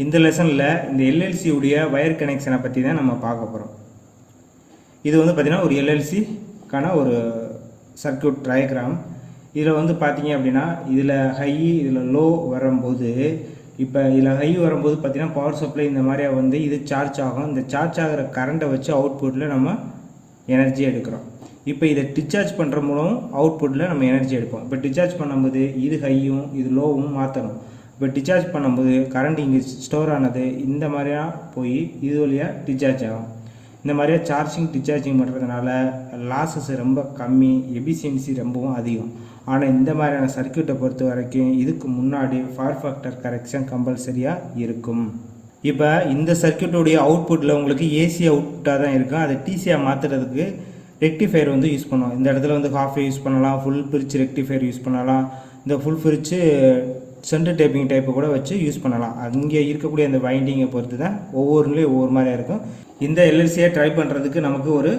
இந்த லெசனில் இந்த எல்எல்சி உடைய வயர் கனெக்ஷனை பற்றி தான் நம்ம பார்க்க போகிறோம். இது வந்து பார்த்திங்கன்னா ஒரு எல்எல்சிக்கான ஒரு சர்க்யூட் டயக்ராம். இதில் வந்து பார்த்திங்க அப்படின்னா இதில் ஹை இதில் லோ வரும்போது, இப்போ இதில் ஹை வரும்போது பார்த்திங்கன்னா பவர் சப்ளை இந்த மாதிரியா வந்து இது சார்ஜ் ஆகும். இந்த சார்ஜ் ஆகிற கரண்ட்டை வச்சு அவுட்புட்டில் நம்ம எனர்ஜி எடுக்கிறோம். இப்போ இதை டிஸ்சார்ஜ் பண்ணுற மூலம் அவுட்புட்டில் நம்ம எனர்ஜி எடுப்போம். இப்போ டிஸ்சார்ஜ் பண்ணும்போது இது ஹையும் இது லோவும் மாற்றணும். இப்போ டிஸ்சார்ஜ் பண்ணும்போது கரண்ட் இங்கே ஸ்டோர் ஆனது இந்த மாதிரியா போய் இது வழியாக டிஸ்சார்ஜ் ஆகும். இந்த மாதிரியா சார்ஜிங் டிஸ்சார்ஜிங் பண்ணுறதுனால லாஸஸ் ரொம்ப கம்மி, எஃபிஷியன்சி ரொம்பவும் அதிகம். ஆனால் இந்த மாதிரியான சர்க்யூட்டை பொறுத்த வரைக்கும் இதுக்கு முன்னாடி பவர் ஃபேக்டர் கரெக்ஷன் கம்பல்சரியாக இருக்கும். இப்போ இந்த சர்க்யூட்டோடைய அவுட்புட்டில் உங்களுக்கு ஏசி அவுட்டாக தான் இருக்கும். அதை டிசியாக மாற்றுறதுக்கு ரெக்டிஃபயர் வந்து யூஸ் பண்ணுவோம். இந்த இடத்துல வந்து ஹாஃப் யூஸ் பண்ணலாம், ஃபுல் பிரிட்ஜ் ரெக்டிஃபயர் யூஸ் பண்ணலாம், இந்த full bridge centre tapping type கூட வச்சு யூஸ் பண்ணலாம். அங்கே இருக்கக்கூடிய அந்த வைண்டிங்கை பொறுத்து தான் ஒவ்வொருலேயும் ஒவ்வொரு மாதிரியாக இருக்கும். இந்த எல்எல்சியை ட்ரை பண்ணுறதுக்கு நமக்கு ஒரு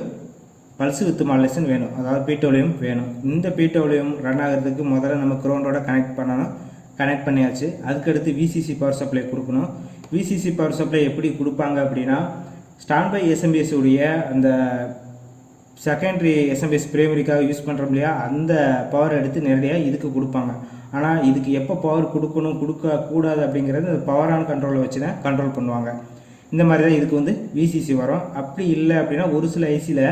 பல்ஸ் வித் மாடுலேஷன் வேணும், அதாவது பீட்டோலியம் வேணும். இந்த பீட்டோலியம் ரன் ஆகிறதுக்கு முதல்ல நம்ம கிரவுண்டோட கனெக்ட் பண்ணணும். கனெக்ட் பண்ணியாச்சு. அதுக்கடுத்து விசிசி பவர் சப்ளை கொடுக்கணும். விசிசி பவர் சப்ளை எப்படி கொடுப்பாங்க அப்படின்னா, ஸ்டாண்ட் பை எஸ்எம்பிஎஸ் உடைய அந்த செகண்டரி எஸ்எம்பிஎஸ் பிரைமரிக்காக யூஸ் பண்ணுறோம் இல்லையா, அந்த பவர் எடுத்து நேரடியாக இதுக்கு கொடுப்பாங்க. ஆனால் இதுக்கு எப்போ பவர் கொடுக்கணும் கொடுக்கக்கூடாது அப்படிங்கிறது அந்த பவர் ஆன் கண்ட்ரோலை வச்சு தான் கண்ட்ரோல் பண்ணுவாங்க. இந்த மாதிரி தான் இதுக்கு வந்து விசிசி வரும். அப்படி இல்லை அப்படின்னா ஒரு சில ஐசியில்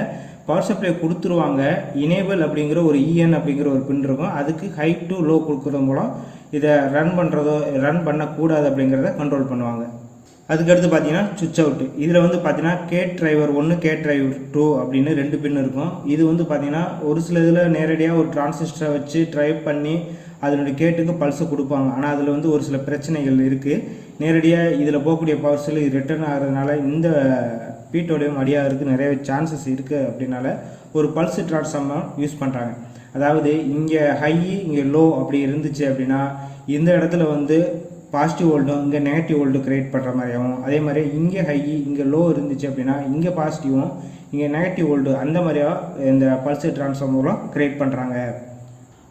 பவர் சப்ளை கொடுத்துருவாங்க. இனேபிள் அப்படிங்கிற ஒரு இஎன் அப்படிங்கிற ஒரு பின் இருக்கும். அதுக்கு ஹை டு லோ கொடுக்குறது மூலம் இதை ரன் பண்ணக்கூடாது அப்படிங்கிறத கண்ட்ரோல் பண்ணுவாங்க. அதுக்கடுத்து பார்த்தீங்கன்னா சுவிட்ச் அவுட்டு. இதில் வந்து பார்த்தீங்கன்னா கேட் டிரைவர் 1 கேட் டிரைவர் 2 அப்படின்னு 2 பின் இருக்கும். இது வந்து பார்த்தீங்கன்னா ஒரு சில இதில் நேரடியாக ஒரு டிரான்சிஸ்டரை வச்சு ட்ரைவ் பண்ணி அதனுடைய கேட்டுக்கு பல்ஸை கொடுப்பாங்க. ஆனால் அதில் வந்து ஒரு சில பிரச்சனைகள் இருக்குது. நேரடியாக இதில் போகக்கூடிய பவர்ஸில் இது ரிட்டர்ன் ஆகிறதுனால இந்த பீட்டோலியம் அடியாகிறதுக்கு நிறைய சான்சஸ் இருக்குது. அப்படின்னால ஒரு பல்ஸ் டிரான்ஸ்ஃபார்மர் யூஸ் பண்ணுறாங்க. அதாவது இங்கே ஹை இங்கே லோ அப்படி இருந்துச்சு அப்படின்னா இந்த இடத்துல வந்து பாசிட்டிவ் வோல்டும் இங்கே நெகட்டிவ் வோல்டு கிரியேட் பண்ணுற மாதிரியாகவும், அதே மாதிரி இங்கே ஹை இங்கே லோ இருந்துச்சு அப்படின்னா இங்கே பாசிட்டிவும் இங்கே நெகட்டிவ் வோல்டு அந்த மாதிரியாக இந்த பல்ஸ் டிரான்ஸ்ஃபார்மரும் கிரியேட் பண்ணுறாங்க.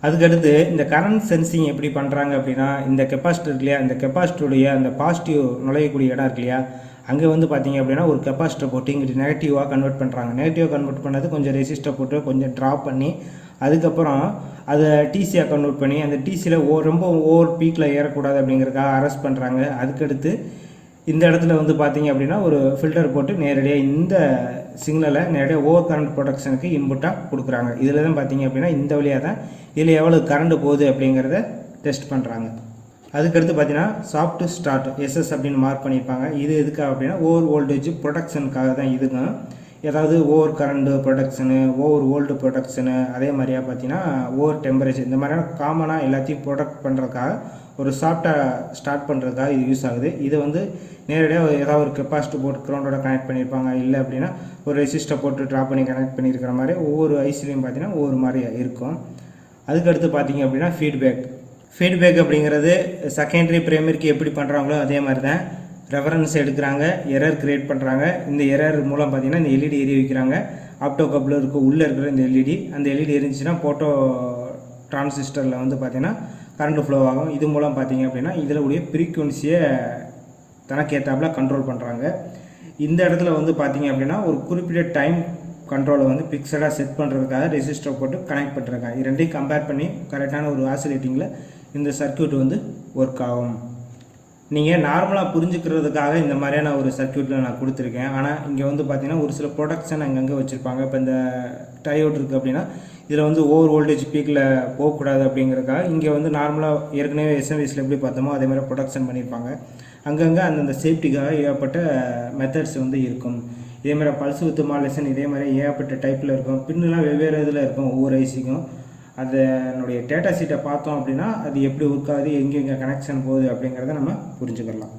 அதுக்கடுத்து இந்த கரண்ட் சென்சிங் எப்படி பண்ணுறாங்க அப்படின்னா, இந்த கெப்பாசிட்டர் இருக்கு இல்லையா, இந்த கெப்பாசிட்டருடைய அந்த பாசிட்டிவ் நுழையக்கூடிய இடம் இருக்கு இல்லையா, அங்கே வந்து பார்த்தீங்க அப்படின்னா ஒரு கெப்பாசிட்டர் போட்டு இங்கிட்டு நெகட்டிவாக கன்வெர்ட் பண்ணுறாங்க. நெகட்டிவாக கன்வெர்ட் பண்ணது கொஞ்சம் ரெசிஸ்டர் போட்டு கொஞ்சம் ட்ராப் பண்ணி அதுக்கப்புறம் அதை டிசியாக கன்வெர்ட் பண்ணி அந்த டிசியில் ரொம்ப ஓவர் பீக்கில் ஏறக்கூடாது அப்படிங்கிறதுக்காக அரெஸ்ட் பண்ணுறாங்க. அதுக்கடுத்து இந்த இடத்துல வந்து பார்த்தீங்க அப்படின்னா ஒரு ஃபில்டர் போட்டு நேரடியாக இந்த சிக்னலை நேரடியாக ஓவர் கரண்ட் ப்ரொடக்ஷனுக்கு இன்புட்டாக கொடுக்குறாங்க. இதில் தான் பார்த்தீங்க அப்படின்னா இந்த வழியாக தான் இதில் எவ்வளோ கரண்ட் போகுது அப்படிங்கிறத டெஸ்ட் பண்ணுறாங்க. அதுக்கடுத்து பார்த்தீங்கன்னா சாஃப்ட் ஸ்டார்ட் எஸ்எஸ் அப்படின்னு மார்க் பண்ணியிருப்பாங்க. இது எதுக்காக அப்படின்னா ஓவர் வோல்டேஜ் ப்ரொடக்ஷனுக்காக தான். இதுங்க ஏதாவது over current production, over volt production, அதே மாதிரியா பார்த்தீங்கன்னா ஓவர் டெம்பரேச்சர், இந்த மாதிரியான காமனாக எல்லாத்தையும் ப்ரொடக்ட் பண்ணுறதுக்காக ஒரு சாஃப்டாக ஸ்டார்ட் பண்ணுறதுக்காக இது யூஸ் ஆகுது. இது வந்து நேரடியாக ஏதாவது ஒரு கெப்பாசிட்டி போட்டு கிரவுண்டோட கனெக்ட் பண்ணியிருப்பாங்க. இல்லை அப்படின்னா ஒரு ரெசிஸ்டர் போட்டு ட்ராப் பண்ணி கனெக்ட் பண்ணியிருக்கிற மாதிரி ஒவ்வொரு ஐசிலையும் பார்த்தீங்கன்னா ஒவ்வொரு மாதிரி இருக்கும். அதுக்கடுத்து பார்த்தீங்க அப்படின்னா ஃபீட்பேக் அப்படிங்கிறது செகண்டரி பிரைமரிக்கு எப்படி பண்ணுறாங்களோ அதே மாதிரி தான் ரெஃபரன்ஸ் எடுக்கிறாங்க, எரர் கிரியேட் பண்ணுறாங்க. இந்த எரர் மூலம் பார்த்தீங்கன்னா இந்த எல்இடி எரிய வைக்கிறாங்க. ஆப்டோ கப்ளர் இருக்குது உள்ளே இருக்கிற இந்த எல்இடி, அந்த எல்இடி எரிஞ்சிச்சுன்னா போட்டோ டிரான்சிஸ்டரில் வந்து பார்த்தீங்கன்னா கரண்ட் ஃப்ளோ ஆகும். இது மூலம் பார்த்தீங்க அப்படின்னா இதில் உடைய ஃப்ரீக்குவன்சியை தனக்கேற்றாப்பில் கண்ட்ரோல் பண்ணுறாங்க. இந்த இடத்துல வந்து பார்த்தீங்க அப்படின்னா ஒரு குறிப்பிட்ட டைம் கண்ட்ரோலை வந்து பிக்சடாக செட் பண்ணுறதுக்காக ரெசிஸ்டர் போட்டு கனெக்ட் பண்ணிருக்காங்க. இது ரெண்டையும் கம்பேர் பண்ணி கரெக்டான ஒரு ஆசிலேட்டிங்கில் இந்த சர்க்யூட் வந்து ஒர்க் ஆகும். நீங்கள் நார்மலாக புரிஞ்சுக்கிறதுக்காக இந்த மாதிரியான ஒரு சர்க்யூட்டில் நான் கொடுத்துருக்கேன். ஆனால் இங்கே வந்து பார்த்தீங்கன்னா ஒரு சில ப்ரொடக்ஷன் அங்கங்கே வச்சுருப்பாங்க. இப்போ இந்த டயோட் இருக்குது அப்படின்னா இதில் வந்து ஓவர் வோல்டேஜ் பீக்கில் போகக்கூடாது அப்படிங்கிறதுக்காக இங்கே வந்து நார்மலாக ஏற்கனவே எஸ்எம்எஸில் எப்படி பார்த்தோமோ அதே மாதிரி ப்ரொடக்ஷன் பண்ணியிருப்பாங்க. அங்கங்கே அந்தந்த சேஃப்டிக்காக ஏகப்பட்ட மெத்தட்ஸ் வந்து இருக்கும். இதே மாதிரி பல்ஸ் வித் மாடுலேஷன் இதே மாதிரி ஏகப்பட்ட டைப்பில் இருக்கும். பின்னுலாம் வெவ்வேறு இதில் இருக்கும் ஒவ்வொரு ஐசிக்கும். அதனுடைய டேட்டா ஷீட்டை பார்த்தோம் அப்படின்னா அது எப்படி ஒர்க் ஆகுது, எங்கெங்கே கனெக்ஷன் போகுது அப்படிங்கிறத நம்ம புரிஞ்சுக்கலாம்.